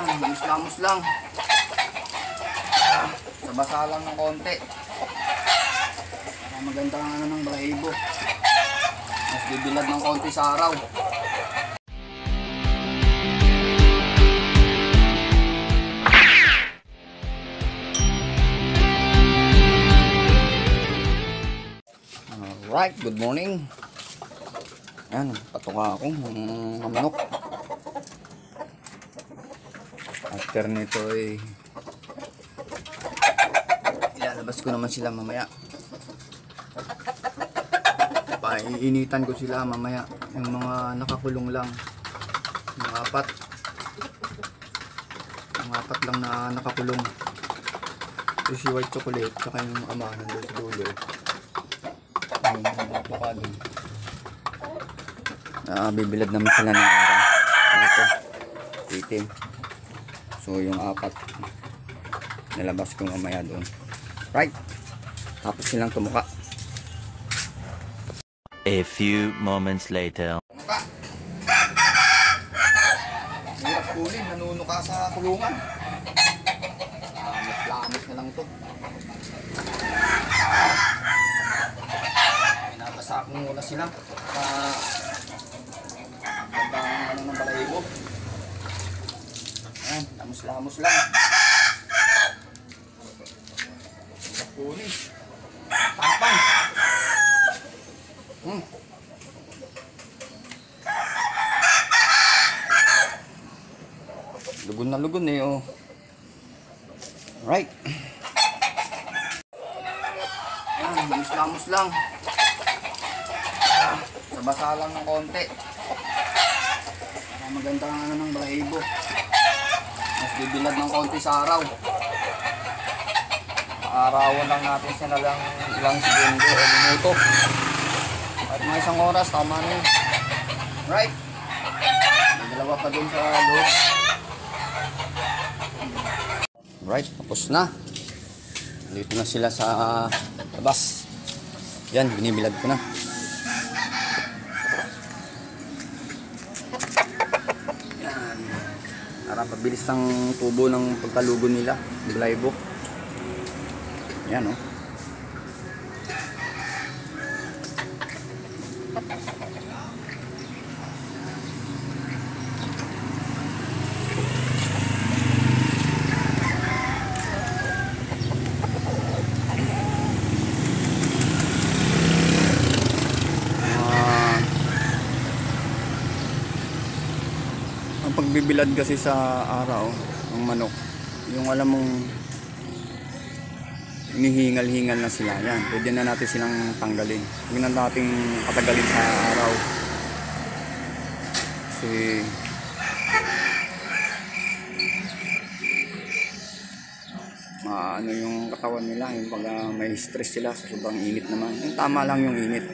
Lamos lang. Sabasa lang ng konti. Maganda nga ng balahibo. Mas bibilad ng konti sa araw. Alright, good morning. Ayan, patuka ako ng manok. After nito ay ilalabas ko naman sila mamaya. Iinitan ko sila mamaya. Yung mga nakakulong lang. Yung apat. Yung apat lang na nakakulong. Ito si white chocolate. Saka yung ama nandun sa dulo. Yung avocado. Bibilad naman sila ng araw. Ito. Itim. So yung apat nalabas ko mamaya doon. Right. Tapos silang tumuka. A few moments later. Hirap kulin, nanunuka sa kulungan. Lamos na lang ito. Pinabasa ko muna sila sa bandang ng balahibo. Ayan, lamos-lamos lang. Hirap kulin. Tapang. Lugon na lugon eh, oh. Right. Ayan, lamos lang. Sabasa lang ng konti. Maganda nga ng balahibo. Mas bibilad ng konti sa araw. Arawan lang natin siya na lang ilang segundo o minuto. At mga isang oras, tama na yun. Right. May dalawa pa dun sa loob. Right, tapos na. Dito na sila sa labas. Yan, binibilad ko na. Yan. Para pabilis ang tubo ng pagkalugo nila. Balahibo. Yan, oh. Ang pagbibilad kasi sa araw ng manok, yung alam mong hinihingal-hingal na sila, yan, pwede na natin silang tanggalin. Huwag na natin patagalin sa araw kasi ano yung katawan nila, yung pag may stress sila sa sobrang init naman, yung tama lang yung init.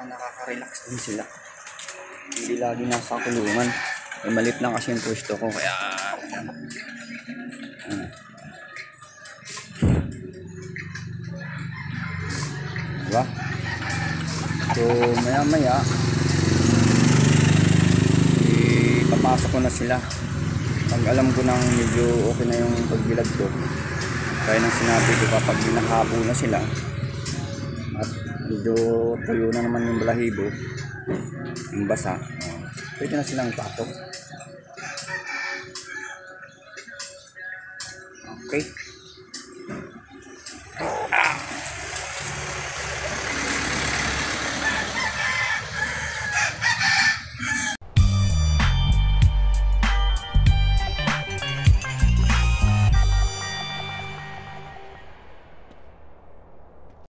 Nakaka-relax din sila. Hindi lagi nasa kulungan. Malit lang kasi yung pwesto ko. Kaya diba? So maya maya ipapasok ko na sila. Pag alam ko nang medyo okay na yung pagbilad ko, kaya nang sinabi ko, kapag nakahabo na sila at medyo tuyo na naman yung balahibo, yung basa, pwede na silang patok. Okay.